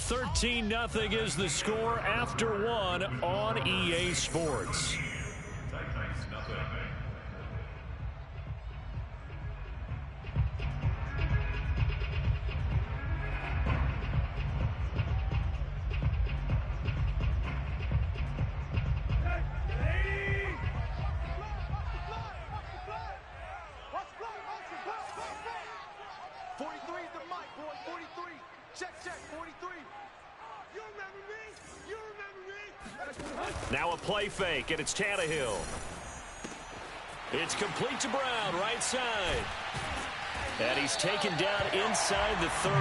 13-0 is the score after one on EA Sports. Now a play fake, and it's Tannehill. It's complete to Brown, right side. And he's taken down inside the 30.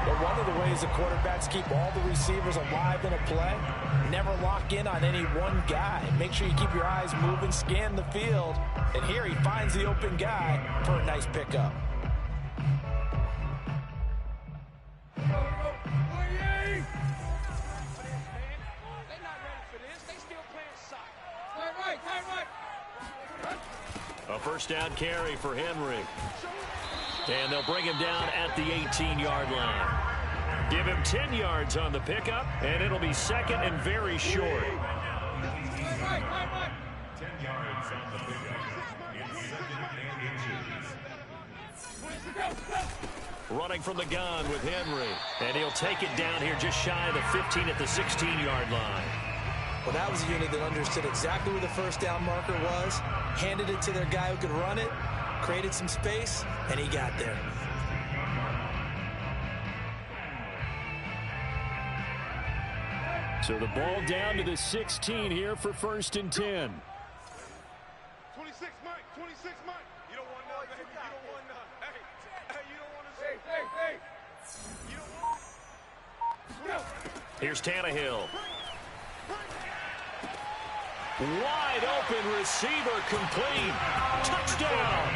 Well, one of the ways the quarterbacks keep all the receivers alive in a play, never lock in on any one guy. Make sure you keep your eyes moving, scan the field. And here he finds the open guy for a nice pickup. A first down carry for Henry. And they'll bring him down at the 18-yard line. Give him 10 yards on the pickup, and it'll be second and very short. 10 yards on the pickup. It's second and inches. Running from the gun with Henry. And he'll take it down here just shy of the 15 at the 16-yard line. Well, that was a unit that understood exactly where the first down marker was, handed it to their guy who could run it, created some space, and he got there. So the ball down to the 16 here for first and 10. 26, Mike. 26, Mike. You don't want none, baby. You don't want none. Hey, you don't want to say, hey. You don't want. Here's Tannehill. Wide open receiver complete. Touchdown.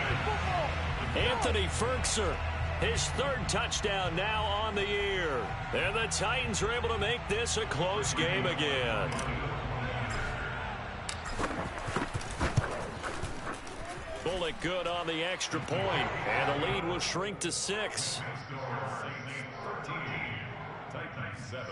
Anthony Ferkser, his third touchdown now on the year. And the Titans are able to make this a close game again. Bullock good on the extra point, and the lead will shrink to 6. Titans 7.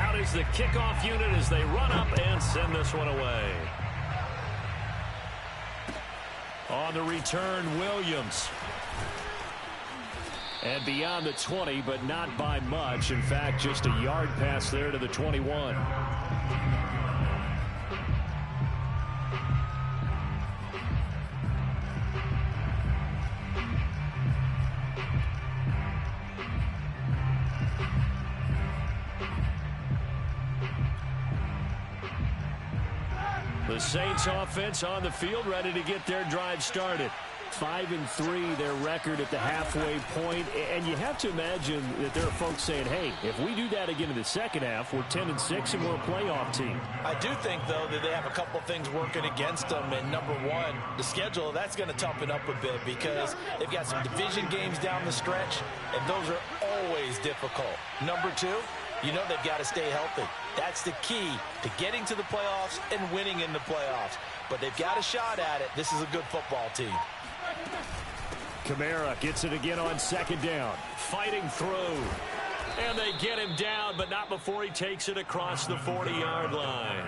Out is the kickoff unit as they run up and send this one away. On the return, Williams. And beyond the 20, but not by much. In fact, just a yard pass there to the 21. The Saints offense on the field, ready to get their drive started. 5-3, their record at the halfway point. And you have to imagine that there are folks saying, hey, if we do that again in the second half, we're 10-6 and we're a playoff team. I do think, though, that they have a couple of things working against them. And number one, the schedule, that's going to toughen up a bit because they've got some division games down the stretch, and those are always difficult. Number two, you know they've got to stay healthy. That's the key to getting to the playoffs and winning in the playoffs. But they've got a shot at it. This is a good football team. Kamara gets it again on second down. Fighting through. And they get him down, but not before he takes it across the 40-yard line.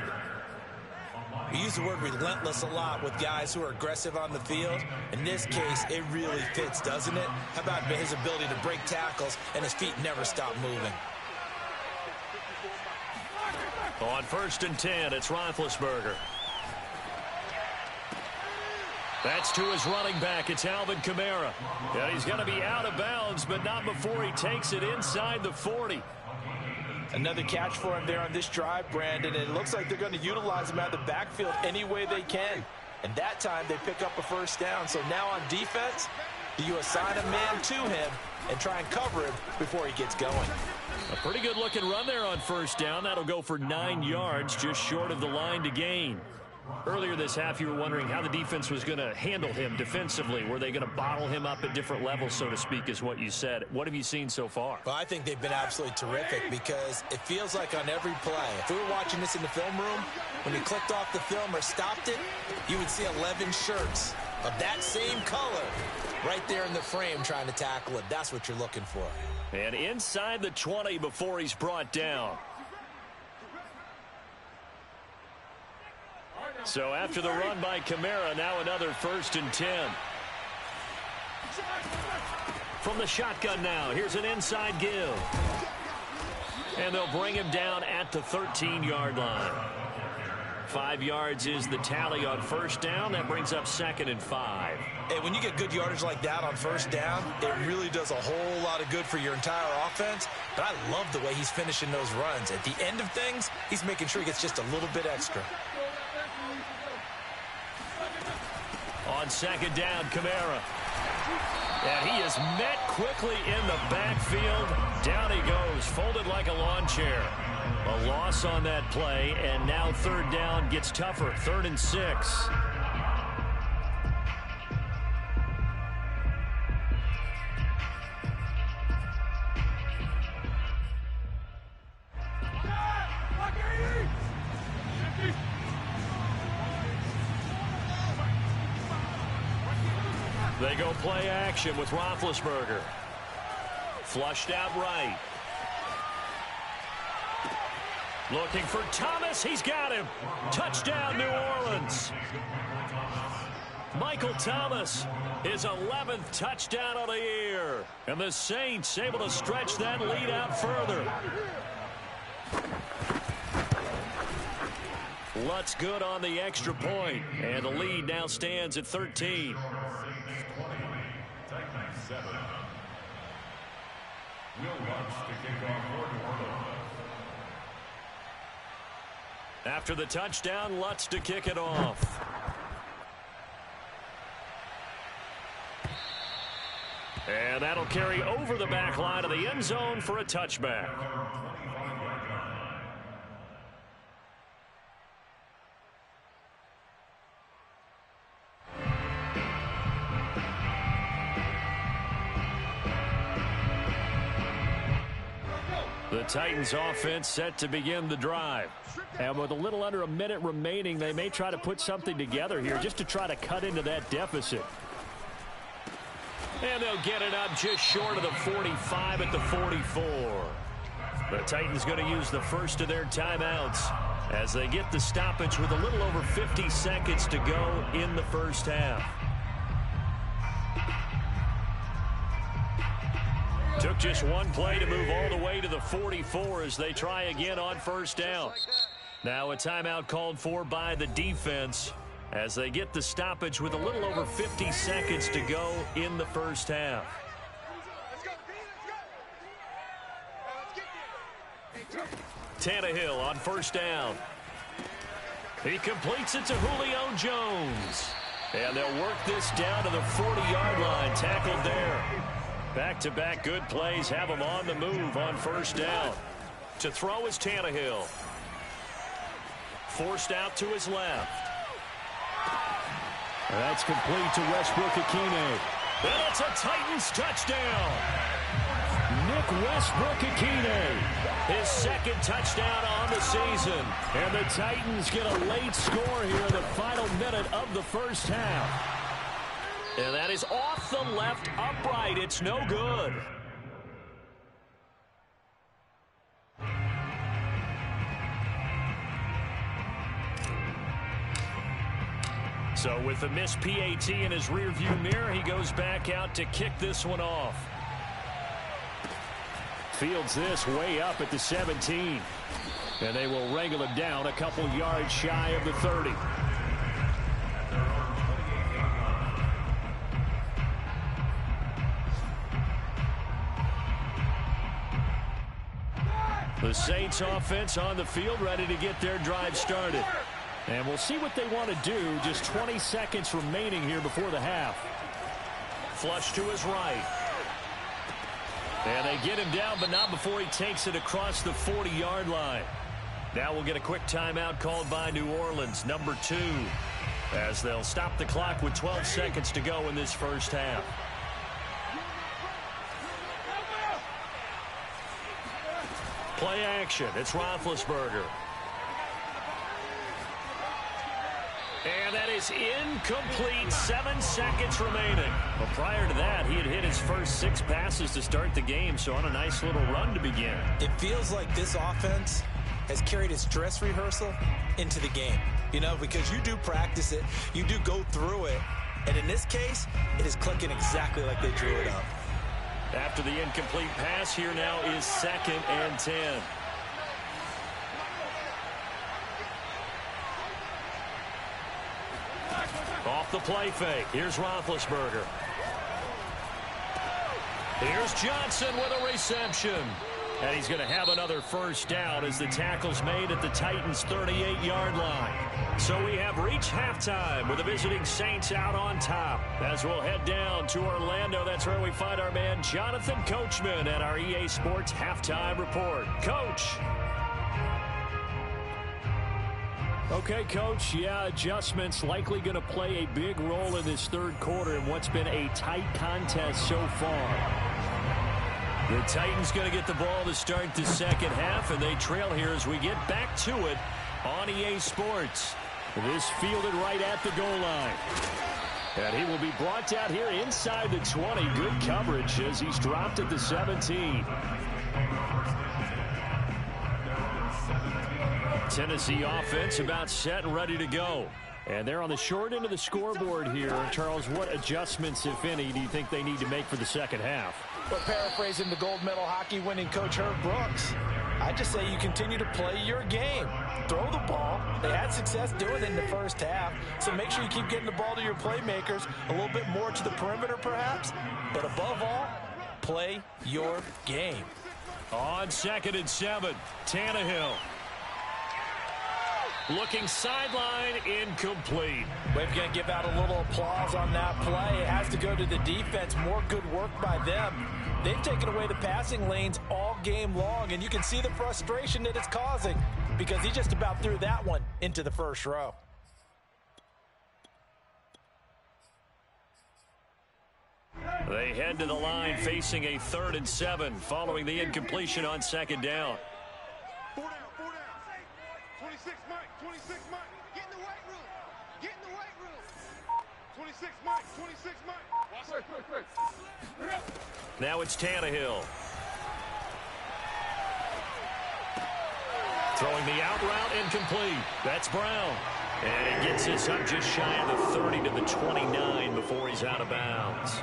We use the word relentless a lot with guys who are aggressive on the field. In this case, it really fits, doesn't it? How about his ability to break tackles and his feet never stop moving? On first and 10, it's Roethlisberger. That's to his running back. It's Alvin Kamara. And he's going to be out of bounds, but not before he takes it inside the 40. Another catch for him there on this drive, Brandon. It looks like they're going to utilize him out of the backfield any way they can. And that time they pick up a first down. So now on defense, do you assign a man to him and try and cover him before he gets going? A pretty good looking run there on first down. That'll go for 9 yards, just short of the line to gain. Earlier this half, you were wondering how the defense was going to handle him defensively. Were they going to bottle him up at different levels, so to speak, is what you said. What have you seen so far? Well, I think they've been absolutely terrific because it feels like on every play, if we were watching this in the film room, when you clicked off the film or stopped it, you would see 11 shirts of that same color right there in the frame trying to tackle it. That's what you're looking for. And inside the 20 before he's brought down. So after the run by Kamara, now another 1st and 10. From the shotgun now, here's an inside give. And they'll bring him down at the 13-yard line. 5 yards is the tally on 1st down. That brings up 2nd and 5. Hey, when you get good yardage like that on 1st down, it really does a whole lot of good for your entire offense. But I love the way he's finishing those runs. At the end of things, he's making sure he gets just a little bit extra. On 2nd down, Kamara. And he is met quickly in the backfield. Down he goes, folded like a lawn chair. A loss on that play, and now 3rd down gets tougher. 3rd and 6. They go play action with Roethlisberger. Flushed out right. Looking for Thomas. He's got him. Touchdown, New Orleans. Michael Thomas, his 11th touchdown of the year. And the Saints able to stretch that lead out further. Lutz good on the extra point. And the lead now stands at 13. After the touchdown, Lutz to kick it off. And that'll carry over the back line of the end zone for a touchback. The Titans offense set to begin the drive. And with a little under a minute remaining, they may try to put something together here just to try to cut into that deficit. And they'll get it up just short of the 45 at the 44. The Titans going to use the first of their timeouts as they get the stoppage with a little over 50 seconds to go in the first half. Took just one play to move all the way to the 44 as they try again on 1st down. Now a timeout called for by the defense as they get the stoppage with a little over 50 seconds to go in the first half. Tannehill on 1st down. He completes it to Julio Jones. And they'll work this down to the 40-yard line, tackled there. Back-to-back good plays have him on the move on 1st down. To throw is Tannehill. Forced out to his left. That's complete to Westbrook-Ikhine. And it's a Titans touchdown. Nick Westbrook-Ikhine. His 2nd touchdown on the season. And the Titans get a late score here in the final minute of the first half. And that is off the left upright. It's no good. So with the missed PAT in his rearview mirror, he goes back out to kick this one off. Fields this way up at the 17. And they will wrangle him down a couple yards shy of the 30. The Saints offense on the field ready to get their drive started. And we'll see what they want to do. Just 20 seconds remaining here before the half. Flush to his right. And they get him down, but not before he takes it across the 40-yard line. Now we'll get a quick timeout called by New Orleans, number 2, as they'll stop the clock with 12 seconds to go in this first half. Play action. It's Roethlisberger. And that is incomplete. 7 seconds remaining. But prior to that, he had hit his first 6 passes to start the game, so on a nice little run to begin. It feels like this offense has carried its dress rehearsal into the game. You know, because you do practice it, you do go through it, and in this case, it is clicking exactly like they drew it up. After the incomplete pass, here now is 2nd and 10. Off the play fake. Here's Roethlisberger. Here's Johnson with a reception. And he's going to have another first down as the tackle's made at the Titans' 38-yard line. So we have reached halftime with the visiting Saints out on top. As we'll head down to Orlando, that's where we find our man Jonathan Coachman at our EA Sports Halftime Report. Coach. Okay, Coach, yeah, adjustments likely going to play a big role in this third quarter in what's been a tight contest so far. The Titans going to get the ball to start the second half, and they trail here as we get back to it on EA Sports. This fielded right at the goal line. And he will be brought down here inside the 20. Good coverage as he's dropped at the 17. Tennessee offense about set and ready to go. And they're on the short end of the scoreboard here. Charles, what adjustments, if any, do you think they need to make for the second half? But paraphrasing the gold medal hockey winning coach Herb Brooks, I just say you continue to play your game. Throw the ball. They had success doing it in the first half, so make sure you keep getting the ball to your playmakers, a little bit more to the perimeter perhaps, but above all, play your game. On 2nd and 7, Tannehill. Looking sideline, incomplete. We're going to give out a little applause on that play. It has to go to the defense. More good work by them. They've taken away the passing lanes all game long, and you can see the frustration that it's causing because he just about threw that one into the first row. They head to the line facing a 3rd and 7 following the incompletion on 2nd down. 4 down. 26, Mike. 26, Mike. Get in the weight room. Get in the weight room. 26, Mike. 26, Mike. Watch it. Quick. Now it's Tannehill. Throwing the out route incomplete. That's Brown. And he gets us up just shy of the 30 to the 29 before he's out of bounds.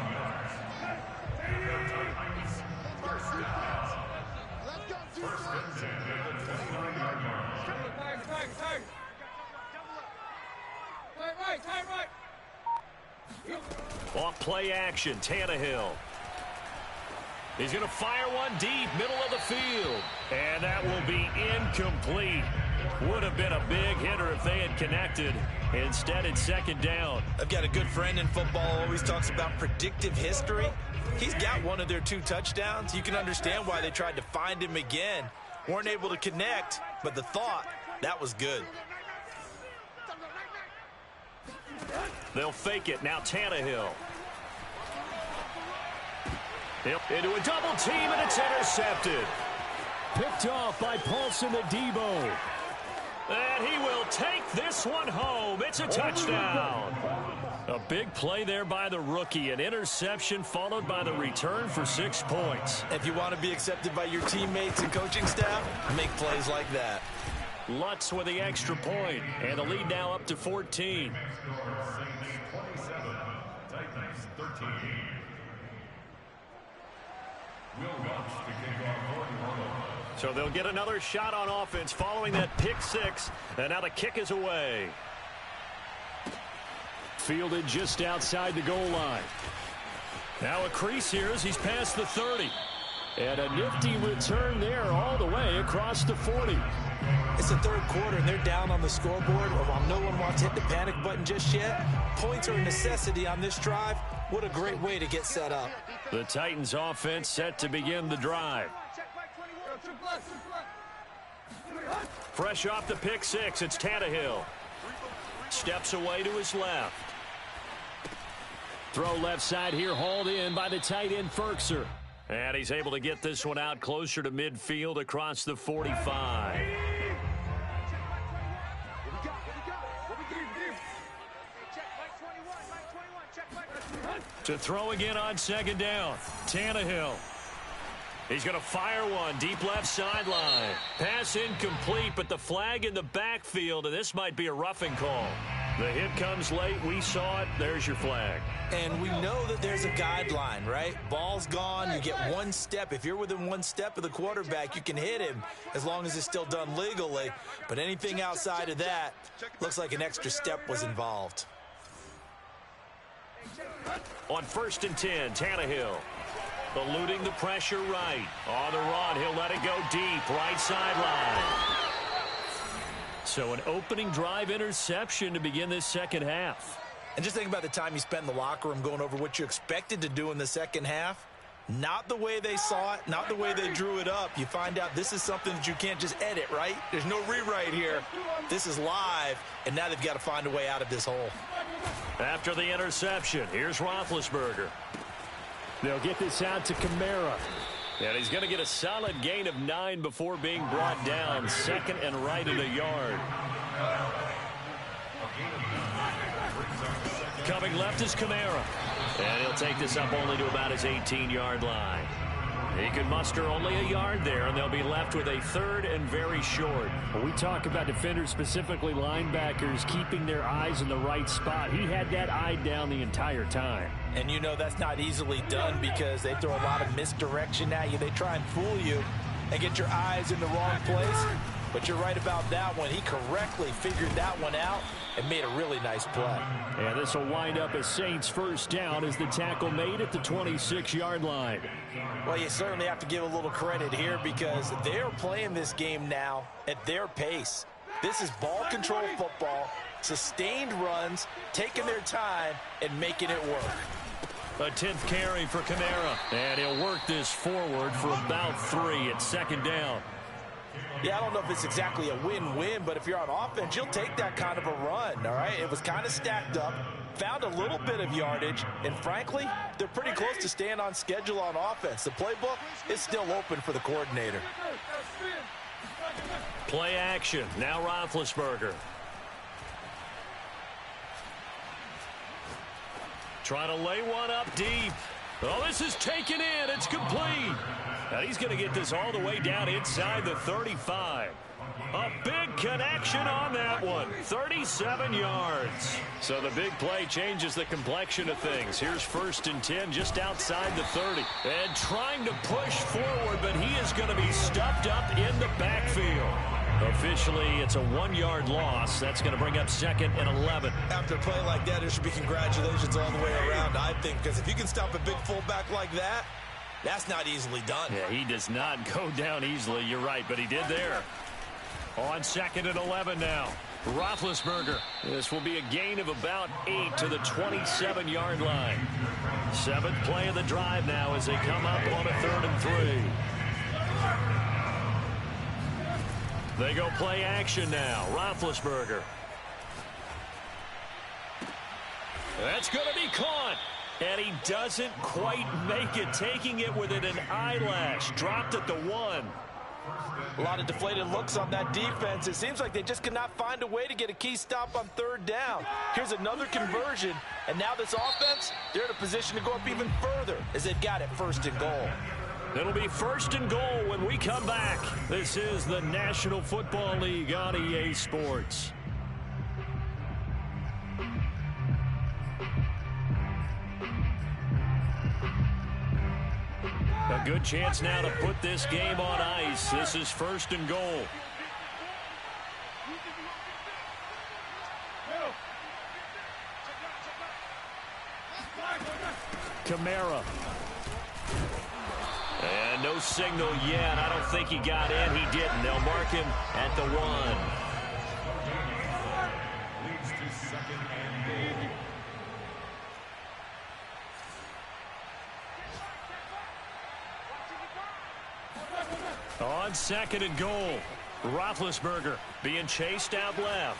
Off play action, Tannehill. He's going to fire one deep, middle of the field. And that will be incomplete. Would have been a big hitter if they had connected. Instead, it's 2nd down. I've got a good friend in football, always talks about predictive history. He's got one of their 2 touchdowns. You can understand why they tried to find him again. Weren't able to connect, but the thought, that was good. They'll fake it. Now Tannehill. Into a double team, and it's intercepted. Picked off by Paulson Adebo. And he will take this one home. It's a touchdown. A big play there by the rookie. An interception followed by the return for 6 points. If you want to be accepted by your teammates and coaching staff, make plays like that. Lutz with the extra point, and the lead now up to 14. So they'll get another shot on offense following that pick 6, and now the kick is away. Fielded just outside the goal line. Now a crease here as he's past the 30. And a nifty return there all the way across the 40. It's the third quarter, and they're down on the scoreboard. While no one wants to hit the panic button just yet, points are a necessity on this drive. What a great way to get set up. The Titans offense set to begin the drive. Fresh off the pick 6, it's Tannehill. Steps away to his left. Throw left side here, hauled in by the tight end Firkser. And he's able to get this one out closer to midfield across the 45. To throw again on second down, Tannehill. He's going to fire one, deep left sideline. Pass incomplete, but the flag in the backfield, and this might be a roughing call. The hit comes late. We saw it. There's your flag. And we know that there's a guideline, right? Ball's gone. You get one step. If you're within one step of the quarterback, you can hit him as long as it's still done legally. But anything outside of that looks like an extra step was involved. On 1st and 10, Tannehill. Eluding the pressure right. On the run, he'll let it go deep. Right sideline. So an opening drive interception to begin this second half. And just think about the time you spent in the locker room going over what you expected to do in the second half. Not the way they saw it, not the way they drew it up. You find out this is something that you can't just edit, right? There's no rewrite here. This is live, and now they've got to find a way out of this hole. After the interception, here's Roethlisberger. They'll get this out to Kamara. And he's going to get a solid gain of 9 before being brought down. 2nd and right at a yard. Coming left is Kamara. And he'll take this up only to about his 18-yard line. He can muster only a yard there, and they'll be left with a 3rd and very short. When we talk about defenders, specifically linebackers, keeping their eyes in the right spot, he had that eye down the entire time. And you know that's not easily done because they throw a lot of misdirection at you. They try and fool you and get your eyes in the wrong place. But you're right about that one. He correctly figured that one out and made a really nice play. And this will wind up as Saints first down as the tackle made at the 26-yard line. Well, you certainly have to give a little credit here because they're playing this game now at their pace. This is ball control football, sustained runs, taking their time, and making it work. A 10th carry for Kamara. And he'll work this forward for about 3 at 2nd down. Yeah, I don't know if it's exactly a win-win, but if you're on offense, you'll take that kind of a run, all right? It was kind of stacked up, found a little bit of yardage, and frankly, they're pretty close to staying on schedule on offense. The playbook is still open for the coordinator. Play action. Now Roethlisberger. Trying to lay one up deep. Oh, this is taken in. It's complete. And he's going to get this all the way down inside the 35. A big connection on that one. 37 yards. So the big play changes the complexion of things. Here's 1st and 10 just outside the 30. And trying to push forward, but he is going to be stuffed up in the backfield. Officially, it's a 1-yard loss. That's going to bring up 2nd and 11. After a play like that, there should be congratulations all the way around, I think, because if you can stop a big fullback like that, that's not easily done. Yeah, he does not go down easily. You're right, but he did there. On 2nd and 11 now. Roethlisberger. This will be a gain of about 8 to the 27-yard line. 7th play of the drive now as they come up on a 3rd and 3. They go play action now. Roethlisberger. That's going to be caught. And he doesn't quite make it, taking it within an eyelash. Dropped at the 1. A lot of deflated looks on that defense. It seems like they just could not find a way to get a key stop on 3rd down. Here's another conversion, and now this offense, they're in a position to go up even further as they've got it 1st and goal. It'll be 1st and goal when we come back. This is the National Football League on EA Sports. A good chance now to put this game on ice. This is 1st and goal. Kamara. And no signal yet. I don't think he got in. He didn't. They'll mark him at the 1. On 2nd and goal, Roethlisberger being chased out left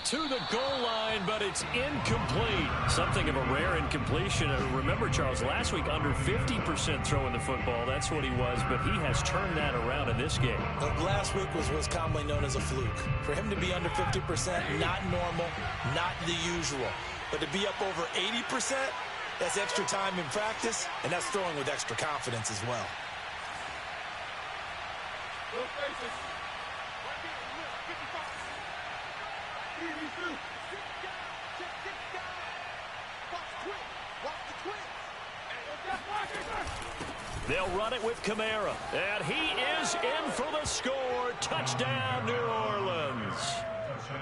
to the goal line, but it's incomplete. Something of a rare incompletion. Remember, Charles, last week under 50% throwing the football. That's what he was, but he has turned that around in this game. Last week was commonly known as a fluke. For him to be under 50%, not normal, not the usual. But to be up over 80%, That's extra time in practice, and that's throwing with extra confidence as well. They'll run it with Kamara. And he is in for the score. Touchdown, New Orleans.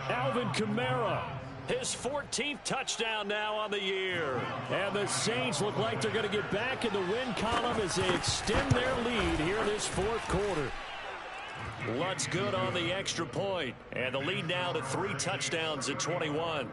Alvin Kamara, his 14th touchdown now on the year. And the Saints look like they're going to get back in the win column as they extend their lead here this fourth quarter. Lutz good on the extra point. And the lead now to 3 touchdowns at 21.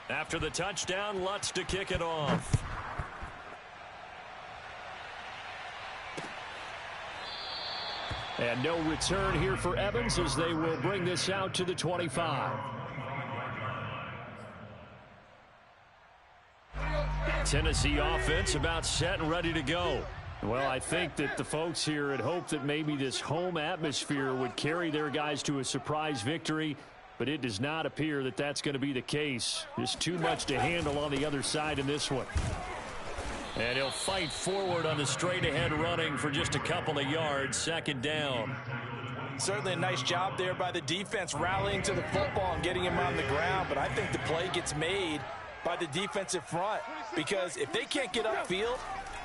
After the touchdown, Lutz to kick it off. And no return here for Evans as they will bring this out to the 25. Tennessee offense about set and ready to go. Well, I think that the folks here had hoped that maybe this home atmosphere would carry their guys to a surprise victory, but it does not appear that that's going to be the case. Just too much to handle on the other side in this one. And he'll fight forward on the straight-ahead running for just a couple of yards. Second down. Certainly a nice job there by the defense rallying to the football and getting him on the ground, but I think the play gets made by the defensive front because if they can't get upfield,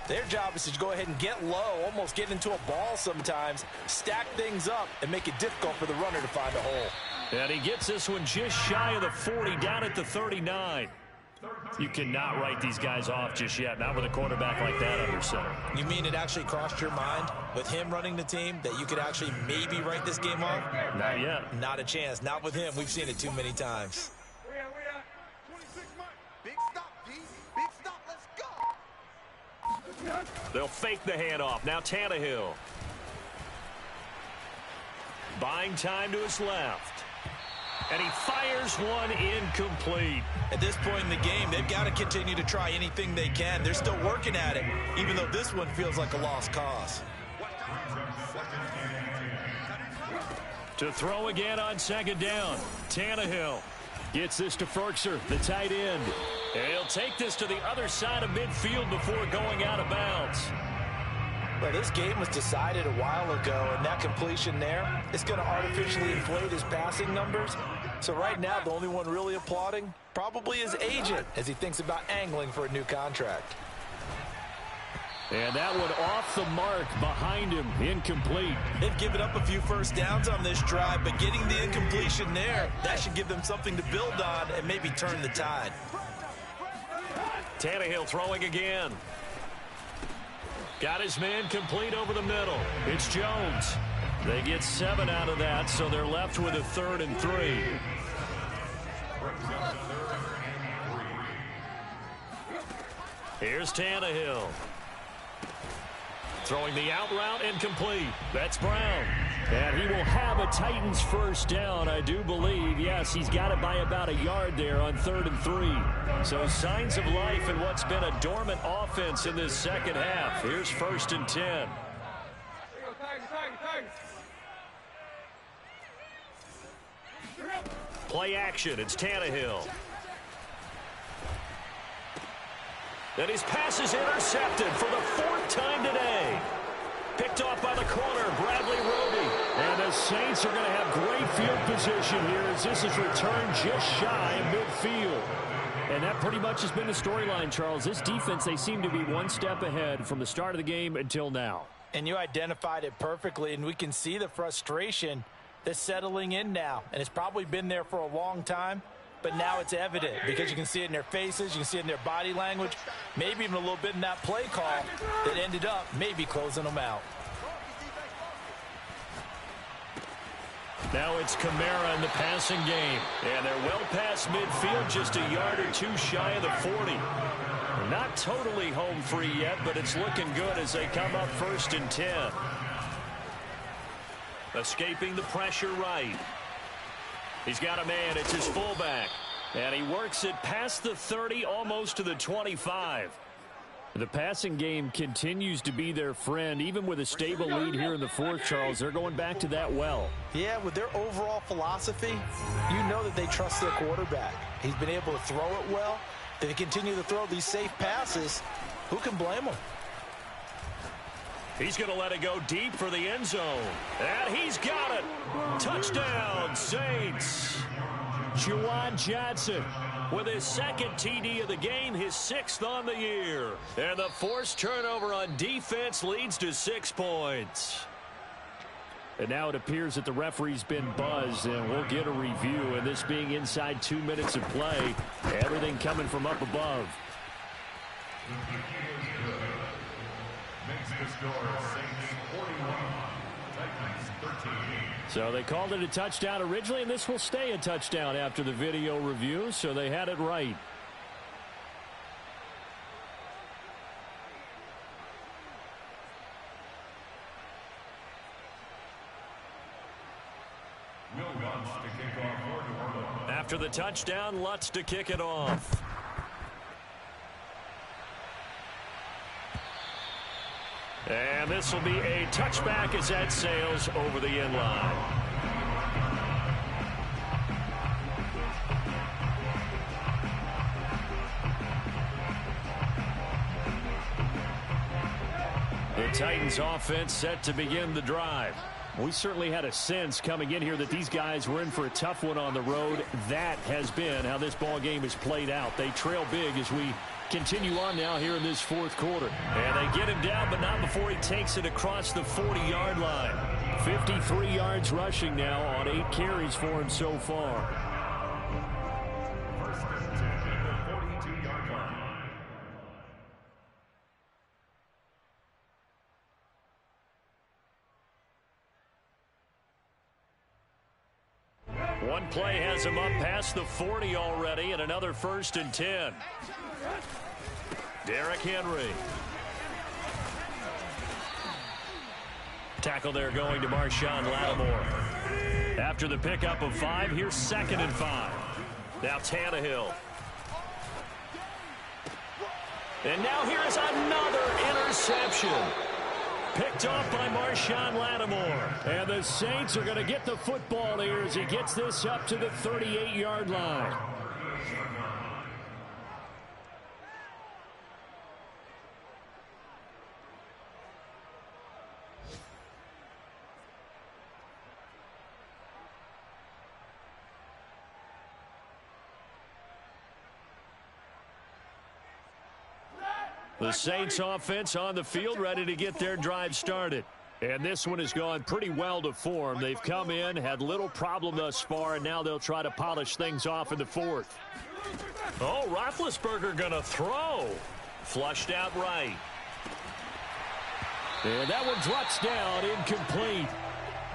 their job is to go ahead and get low, almost get into a ball sometimes, stack things up, and make it difficult for the runner to find a hole. And he gets this one just shy of the 40, down at the 39. You cannot write these guys off just yet, not with a quarterback like that under center. You mean it actually crossed your mind with him running the team that you could actually maybe write this game off? Not yet. Not a chance. Not with him. We've seen it too many times. 26 months. Big stop, D. Big stop. Let's go. They'll fake the handoff. Now Tannehill. Buying time to his left. And he fires one incomplete. At this point in the game, they've got to continue to try anything they can. They're still working at it, even though this one feels like a lost cause. To throw again on second down. Tannehill gets this to Ferkser, the tight end. And he'll take this to the other side of midfield before going out of bounds. Well, this game was decided a while ago, and that completion there is going to artificially inflate his passing numbers. So right now, the only one really applauding probably his agent as he thinks about angling for a new contract. And that one off the mark behind him, incomplete. They've given up a few first downs on this drive, but getting the incompletion there, that should give them something to build on and maybe turn the tide. Tannehill throwing again. Got his man complete over the middle. It's Jones. They get 7 out of that, so they're left with a 3rd and 3. Here's Tannehill. Throwing the out route incomplete. That's Brown. And he will have a Titans first down, I do believe. Yes, he's got it by about a yard there on 3rd and 3. So signs of life in what's been a dormant offense in this second half. Here's 1st and 10. Play action. It's Tannehill. And his pass is intercepted for the 4th time today. Picked off by the corner, Bradley Roby. And the Saints are going to have great field position here as this is returned just shy of midfield. And that pretty much has been the storyline, Charles. This defense, they seem to be one step ahead from the start of the game until now. And you identified it perfectly, and we can see the frustration that's settling in now. And it's probably been there for a long time, but now it's evident because you can see it in their faces, you can see it in their body language, maybe even a little bit in that play call that ended up maybe closing them out. Now it's Kamara in the passing game. And they're well past midfield, just a yard or two shy of the 40. Not totally home free yet, but it's looking good as they come up 1st and 10. Escaping the pressure right. He's got a man. It's his fullback. And he works it past the 30, almost to the 25. The passing game continues to be their friend. Even with a stable lead here in the fourth, Charles, they're going back to that well. Yeah, with their overall philosophy, you know that they trust their quarterback. He's been able to throw it well. They continue to throw these safe passes. Who can blame them? He's going to let it go deep for the end zone. And he's got it. Touchdown, Saints. Juwan Johnson with his second TD of the game, his 6th on the year. And the forced turnover on defense leads to 6 points. And now it appears that the referee's been buzzed, and we'll get a review. And this being inside 2 minutes of play, everything coming from up above. So they called it a touchdown originally, and this will stay a touchdown after the video review, so they had it right. After the touchdown, Lutz to kick it off. And this will be a touchback as that sails over the end line. The Titans offense set to begin the drive. We certainly had a sense coming in here that these guys were in for a tough one on the road. That has been how this ball game has played out. They trail big as we continue on now here in this fourth quarter. And they get him down, but not before he takes it across the 40-yard line. 53 yards rushing now on 8 carries for him so far. One play has him up past the 40 already, and another 1st and 10. Derrick Henry. Tackle there going to Marshawn Lattimore. After the pickup of 5, here's 2nd and 5. Now Tannehill. And now here's another interception. Picked off by Marshawn Lattimore. And the Saints are going to get the football here as he gets this up to the 38-yard line. The Saints offense on the field ready to get their drive started. And this one has gone pretty well to form. They've come in, had little problem thus far, and now they'll try to polish things off in the fourth. Oh, Roethlisberger going to throw. Flushed out right. And that one drops down, incomplete.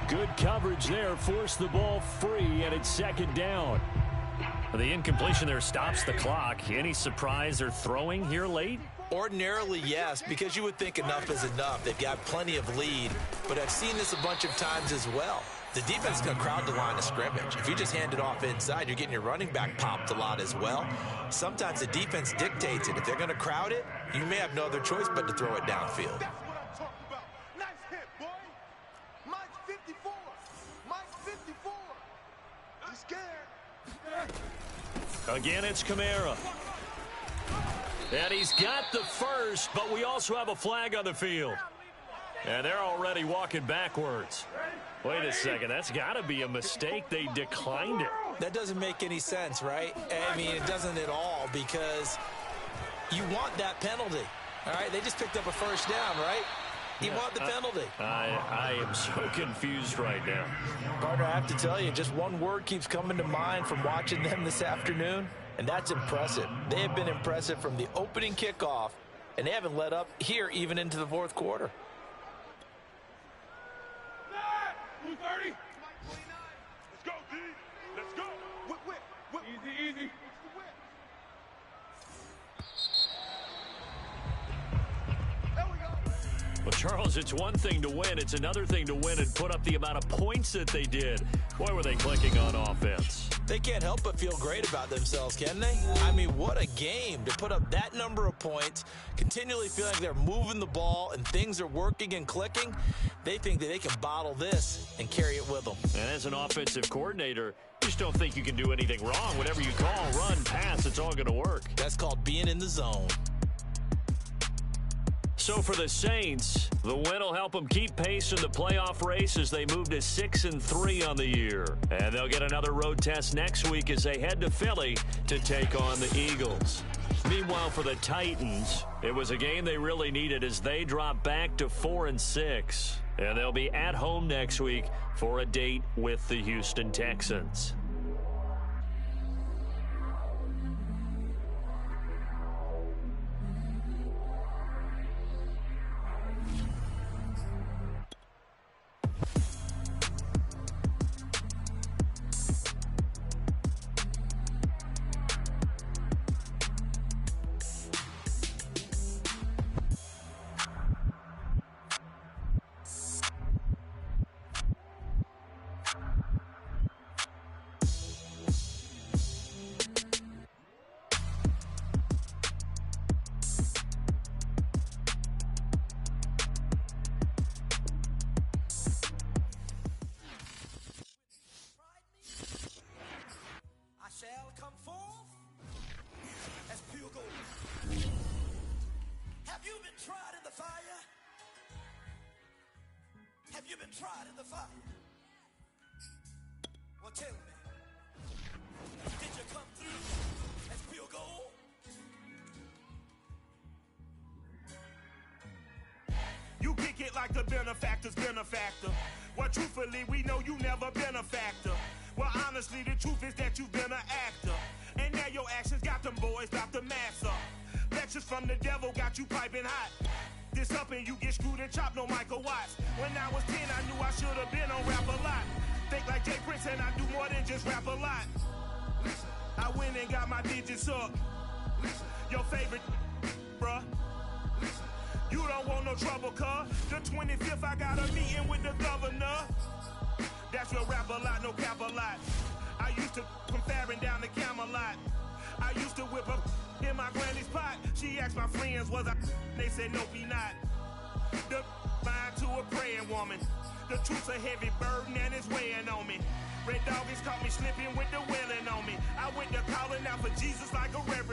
Good coverage there, forced the ball free, and it's 2nd down. The incompletion there stops the clock. Any surprise they're throwing here late? Ordinarily, yes, because you would think enough is enough. They've got plenty of lead, but I've seen this a bunch of times as well. The defense is going to crowd the line of scrimmage. If you just hand it off inside, you're getting your running back popped a lot as well. Sometimes the defense dictates it. If they're going to crowd it, you may have no other choice but to throw it downfield. That's what I'm talking about. Nice hit, boy. Mike's 54. Mike's 54. I'm scared. Again, it's Kamara. And he's got the first, but we also have a flag on the field. And they're already walking backwards. Wait a second, that's got to be a mistake. They declined it. That doesn't make any sense, right? I mean, it doesn't at all, because you want that penalty. All right, they just picked up a 1st down, right? You want the penalty. I am so confused right now. Partner, I have to tell you, just one word keeps coming to mind from watching them this afternoon, and that's impressive. They have been impressive from the opening kickoff, and they haven't let up here even into the fourth quarter. 230. Let's go, D. Let's go. Whip. Easy. There we go. Well, Charles, it's one thing to win. It's another thing to win and put up the amount of points that they did. Boy, were they clicking on offense. They can't help but feel great about themselves, can they? I mean, what a game to put up that number of points, continually feeling like they're moving the ball and things are working and clicking. They think that they can bottle this and carry it with them. And as an offensive coordinator, you just don't think you can do anything wrong. Whatever you call, run, pass, it's all going to work. That's called being in the zone. So for the Saints, the win will help them keep pace in the playoff race as they move to 6-3 on the year. And they'll get another road test next week as they head to Philly to take on the Eagles. Meanwhile, for the Titans, it was a game they really needed as they drop back to 4-6. And they'll be at home next week for a date with the Houston Texans. Shall come forth as pure gold. Have you been tried in the fire? Have you been tried in the fire? Well, tell me, did you come through as pure gold? You kick it like the benefactor's benefactor. Well, truthfully, we know you never been a factor. Well, honestly, the truth is that you've been an actor. And now your actions got them boys about to mass up. Lectures from the devil got you piping hot. This up and you get screwed and chopped, no Michael Watts. When I was 10, I knew I should have been on Rap a Lot. Think like Jay Prince and I do more than just rap a lot. Listen, I went and got my digits up. Listen, your favorite, bruh. Listen, you don't want no trouble, cuz. The 25th, I got a meeting with the governor. That's your rap a lot, no cap a lot. I used to come faring down the Camelot. I used to whip up in my granny's pot. She asked my friends, was I? They said, nope, he not. The line to a praying woman. The truth's a heavy burden and it's weighing on me. Red Doggies caught me slipping with the wailing on me. I went to calling out for Jesus like a reverend.